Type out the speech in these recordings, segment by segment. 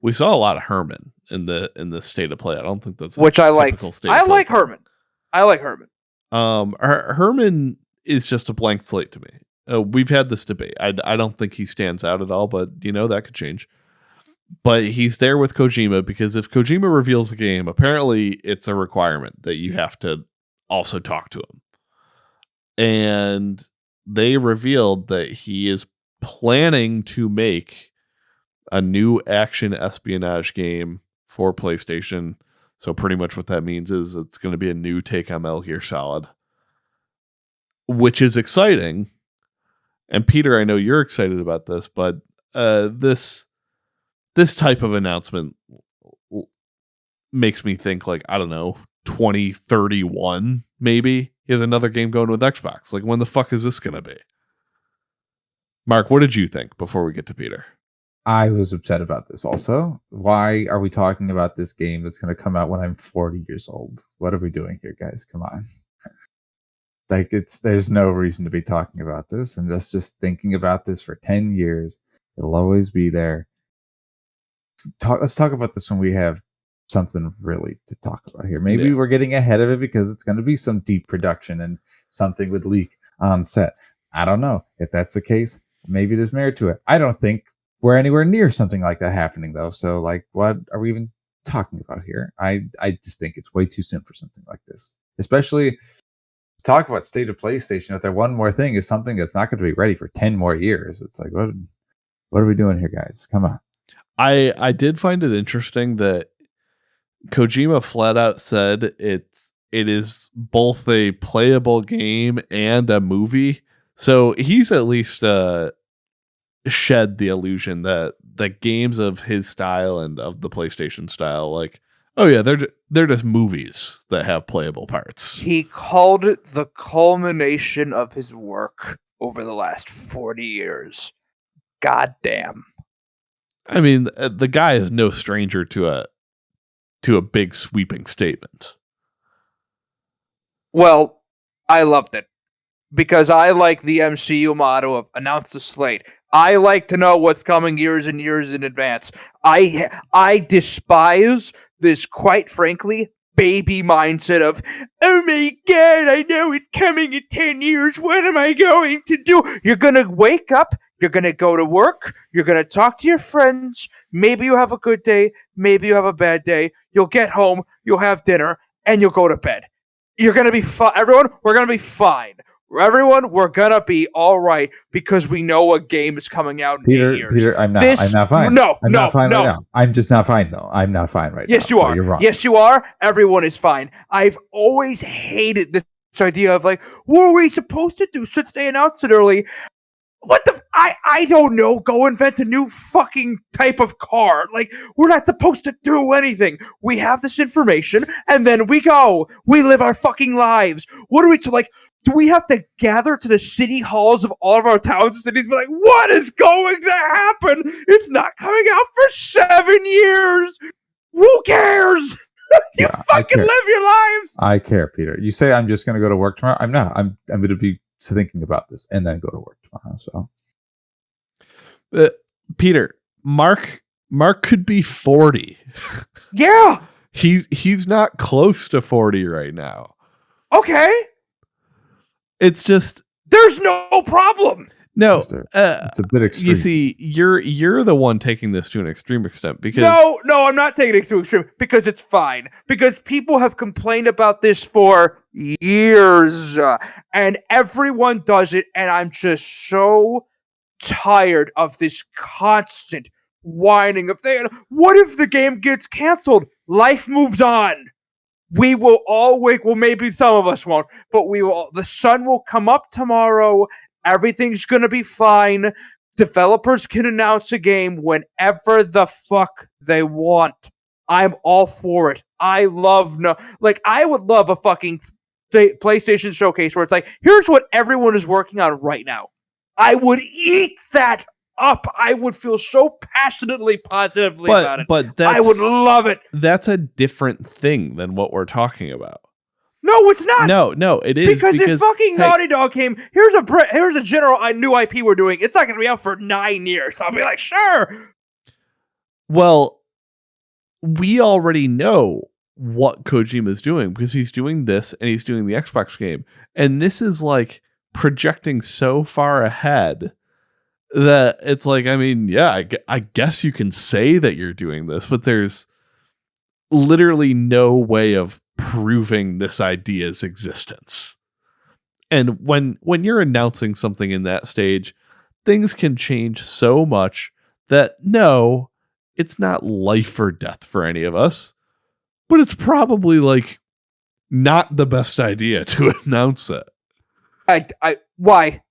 we saw a lot of Herman in the state of play. I don't think that's which I like. I like Herman. Herman is just a blank slate to me. We've had this debate. I don't think he stands out at all, but that could change. But he's there with Kojima because if Kojima reveals a game, apparently it's a requirement that you have to also talk to him. And they revealed that he is planning to make a new action espionage game for PlayStation. So pretty much what that means is it's going to be a new take on Metal Gear Solid, which is exciting. And Peter, I know you're excited about this, but this type of announcement makes me think like, I don't know, 2031, maybe. He has another game going with Xbox. Like, when the fuck is this going to be? Mark, what did you think before we get to Peter? I was upset about this also. Why are we talking about this game that's going to come out when I'm 40 years old? What are we doing here, guys? Come on. Like, there's no reason to be talking about this. And just thinking about this for 10 years. It'll always be there. Let's talk about this when we have something really to talk about here. Maybe we're getting ahead of it because it's going to be some deep production and something would leak on set. I don't know. If that's the case, maybe there's merit to it. I don't think we're anywhere near something like that happening, though. So, like, what are we even talking about here? I just think it's way too soon for something like this. Especially talk about state of PlayStation. If there one more thing is something that's not going to be ready for 10 more years. It's like, what are we doing here, guys? Come on. I did find it interesting that Kojima flat out said it is both a playable game and a movie. So he's at least shed the illusion that the games of his style and of the PlayStation style, like, oh yeah, they're just movies that have playable parts. He called it the culmination of his work over the last 40 years. God damn. I mean, the guy is no stranger to a big sweeping statement. Well, I loved it because I like the MCU motto of announce the slate. I like to know what's coming years and years in advance. I despise this, quite frankly, baby mindset of, oh my god, I know it's coming in 10 years. What am I going to do? You're going to wake up. You're going to go to work. You're going to talk to your friends. Maybe you have a good day. Maybe you have a bad day. You'll get home. You'll have dinner. And you'll go to bed. You're going to be fine. Everyone, we're going to be fine. Everyone, we're going to be all right because we know a game is coming out in 8 years. Peter, I'm not fine. I'm not fine right now. I'm just not fine, though. I'm not fine right now. Yes, you are. You're wrong. Yes, you are. Everyone is fine. I've always hated this idea of like, what are we supposed to do since they announced it early? What the? I don't know. Go invent a new fucking type of car. Like, we're not supposed to do anything. We have this information, and then we go. We live our fucking lives. What are we to, like, do we have to gather to the city halls of all of our towns and cities and be like, what is going to happen? It's not coming out for 7 years. Who cares? You fucking live your lives. I care, Peter. You say I'm just going to go to work tomorrow. I'm not. I'm going to be thinking about this and then go to work tomorrow. So, Peter, Mark could be 40. Yeah, he's not close to 40 right now. Okay, it's just there's no problem. No, it's a bit extreme. You see, you're the one taking this to an extreme extent because no, I'm not taking it to extreme because it's fine. Because people have complained about this for years, and everyone does it, and I'm just so tired of this constant whining of what if the game gets canceled? Life moves on. We will all wake. Well, maybe some of us won't, but we will. The sun will come up tomorrow. Everything's going to be fine. Developers can announce a game whenever the fuck they want. I'm all for it. I would love a fucking PlayStation showcase where it's like, here's what everyone is working on right now. I would eat that up. I would feel so passionately positively about it. But I would love it. That's a different thing than what we're talking about. No, it's not. No, it is because if fucking Naughty Dog came, here's a general new IP we're doing. It's not going to be out for 9 years. So I'll be like, sure. Well, we already know what Kojima's doing because he's doing this and he's doing the Xbox game. And this is like projecting so far ahead that it's like, I mean, yeah, I guess you can say that you're doing this, but there's literally no way of proving this idea's existence. And when you're announcing something in that stage, things can change so much that no, it's not life or death for any of us, but it's probably like not the best idea to announce it. Why?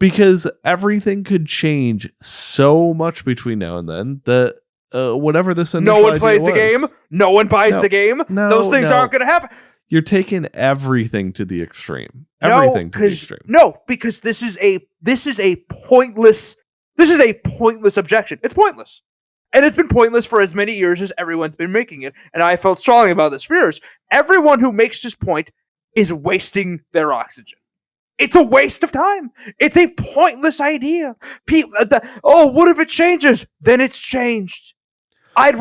Because everything could change so much between now and then that whatever this initial no one plays idea the game. No one buys the game. Those things aren't going to happen. You're taking everything to the extreme. Everything to the extreme. No, because this is a pointless objection. It's pointless. And it's been pointless for as many years as everyone's been making it. And I felt strongly about this for years. Everyone who makes this point is wasting their oxygen. It's a waste of time. It's a pointless idea. What if it changes? Then it's changed. I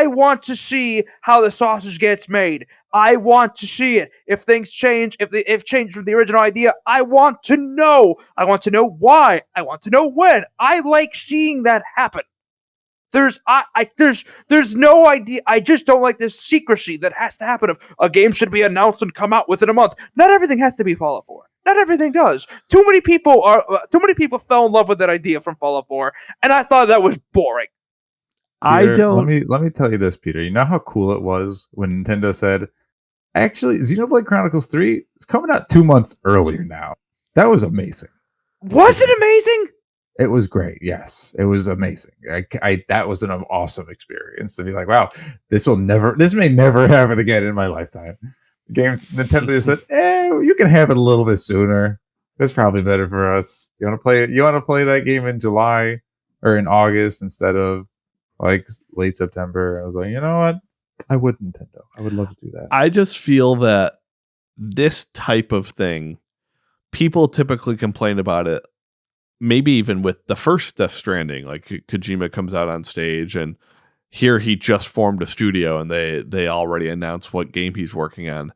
want to see how the sausage gets made. I want to see it. If things change, if change from the original idea, I want to know. I want to know why. I want to know when. I like seeing that happen. There's no idea. I just don't like this secrecy that has to happen of a game should be announced and come out within a month. Not everything has to be Fallout 4. Not everything does. Too many people fell in love with that idea from Fallout 4, and I thought that was boring. Peter, let me tell you this, Peter. You know how cool it was when Nintendo said, actually, Xenoblade Chronicles 3 is coming out 2 months earlier now. That was amazing. Was it amazing? It was great. Yes, it was amazing. That was an awesome experience to be like, wow, this may never happen again in my lifetime. Nintendo said, you can have it a little bit sooner. It's probably better for us. You want to play it? You want to play that game in July or in August instead of like late September? I was like, you know what? I would Nintendo. I would love to do that. I just feel that this type of thing, people typically complain about it. Maybe even with the first Death Stranding, like Kojima comes out on stage and here he just formed a studio and they already announced what game he's working on.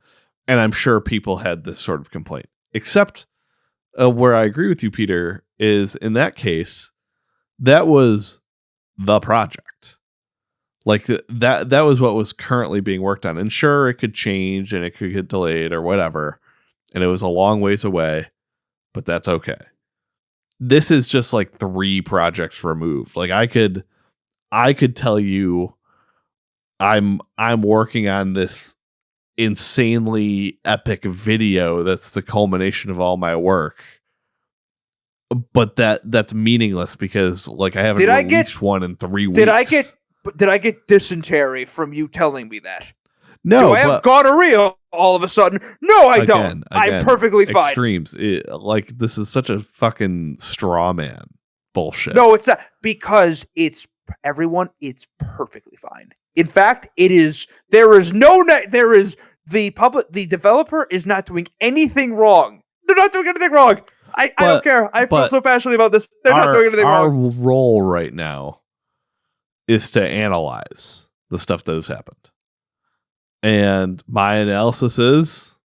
And I'm sure people had this sort of complaint. Except where I agree with you, Peter, is in that case, that was the project. Like that was what was currently being worked on. And sure, it could change and it could get delayed or whatever. And it was a long ways away, but that's okay. This is just like 3 projects removed. Like I could tell you I'm working on this insanely epic video that's the culmination of all my work. But that's meaningless because like I haven't released one in 3 weeks. Did I get dysentery from you telling me that? No. Do I have gonorrhea all of a sudden? No, I don't. I'm perfectly fine. Extremes. Like this is such a fucking straw man bullshit. No, it's not, because it's perfectly fine. In fact, the developer is not doing anything wrong. They're not doing anything wrong. I don't care. I feel so passionately about this. They're not doing anything wrong. Our role right now is to analyze the stuff that has happened. And my analysis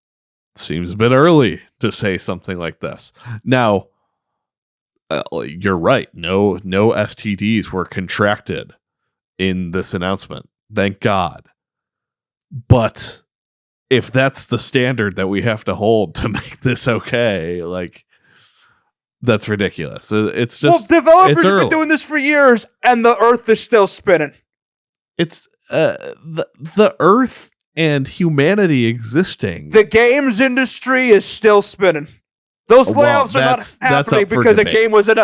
seems a bit early to say something like this. Now, you're right. No STDs were contracted in this announcement. Thank God. But if that's the standard that we have to hold to make this okay, like that's ridiculous. It's just developers have been doing this for years, and the Earth is still spinning. It's the Earth and humanity existing. The games industry is still spinning. Those layoffs are not happening because a game was those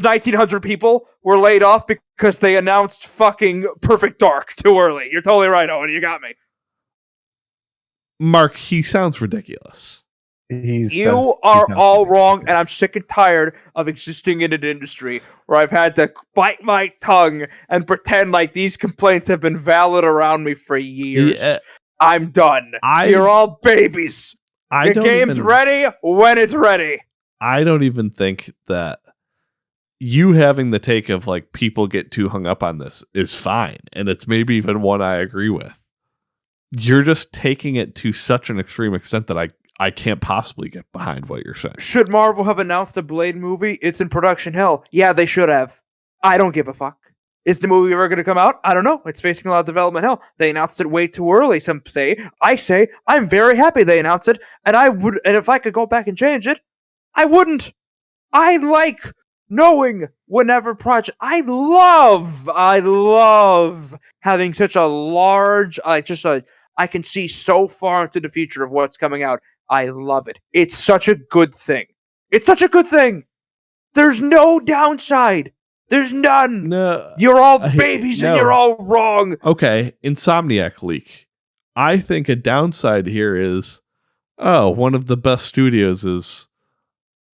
1,900 people were laid off because they announced fucking Perfect Dark too early. You're totally right, Owen. You got me. Mark, he sounds ridiculous. You are all wrong, and I'm sick and tired of existing in an industry where I've had to bite my tongue and pretend like these complaints have been valid around me for years. Yeah, I'm done. You're all babies. The game's ready when it's ready. I don't even think that you having the take of like people get too hung up on this is fine, and it's maybe even one I agree with. You're just taking it to such an extreme extent that I can't possibly get behind what you're saying. Should Marvel have announced a Blade movie? It's in production hell. Yeah, they should have. I don't give a fuck. Is the movie ever going to come out? I don't know. It's facing a lot of development hell. They announced it way too early, some say. I say, I'm very happy they announced it, and if I could go back and change it, I wouldn't. I like knowing whenever project. I love having such a large, I can see so far into the future of what's coming out. I love it. It's such a good thing. It's such a good thing. There's no downside. There's none. No, you're all babies and you're all wrong. Okay, Insomniac leak. I think a downside here is, one of the best studios is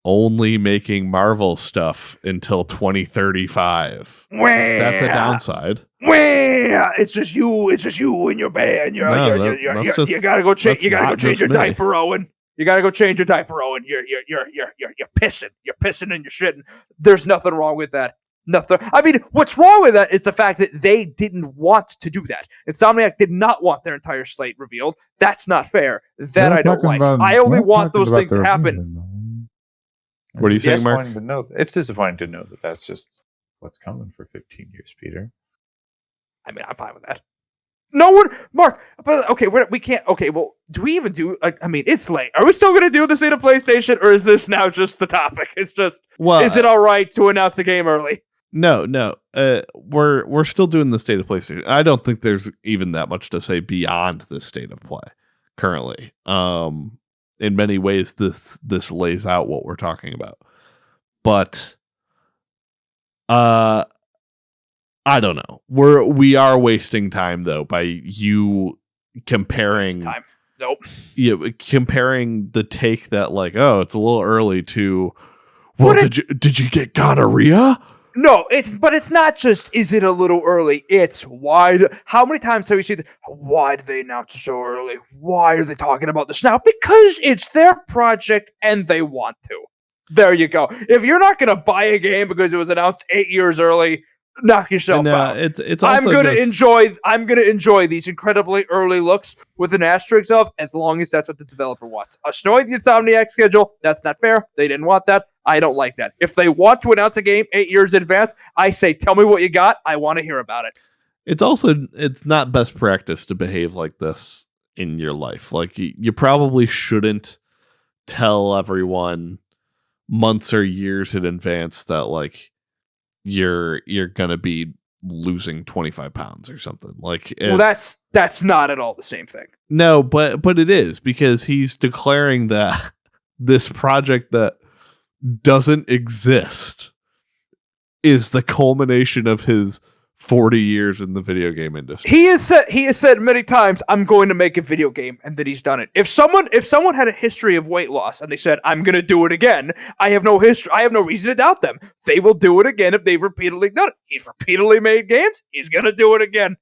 only making Marvel stuff until 2035. That's a downside. It's just you and your band. You gotta go change. You gotta go change your diaper, Owen. You gotta go change your diaper, Owen. You're pissing. You're pissing and you're shitting. There's nothing wrong with that. Nothing. I mean, what's wrong with that is the fact that they didn't want to do that. Insomniac did not want their entire slate revealed. That's not fair. That I don't like. I only want those things to happen. What are you saying, Mark? It's disappointing to know that that's just what's coming for 15 years, Peter. I mean, I'm fine with that. No one, Mark. But okay, we can't. Okay, well, do we even do? I mean, it's late. Are we still going to do the state of PlayStation, or is this now just the topic? It's just. Well, is it all right to announce a game early? No. We're still doing the state of PlayStation. I don't think there's even that much to say beyond the state of play currently. In many ways, this lays out what we're talking about, but I don't know. We are wasting time though by you comparing time. Nope. Yeah, comparing the take that like, oh, it's a little early to. Well, did you get gonorrhea? No, it's not just, is it a little early? It's why. How many times have you seen, why did they announce it so early? Why are they talking about this now? Because it's their project and they want to. There you go. If you're not going to buy a game because it was announced 8 years early, knock yourself out. It's I'm gonna enjoy these incredibly early looks with an asterisk of, as long as that's what the developer wants. Snowing the Insomniac schedule, that's not fair. They didn't want that. I don't like that. If they want to announce a game 8 years in advance, I say, tell me what you got. I want to hear about it. It's not best practice to behave like this in your life. Like you probably shouldn't tell everyone months or years in advance that like you're gonna be losing 25 pounds or something. Like, well, that's not at all the same thing. No, but it is, because he's declaring that this project that doesn't exist is the culmination of his 40 years in the video game industry. He has said many times, I'm going to make a video game, and that he's done it. If someone had a history of weight loss and they said, I'm going to do it again, I have no reason to doubt them. They will do it again if they've repeatedly done it. He's repeatedly made games. He's going to do it again.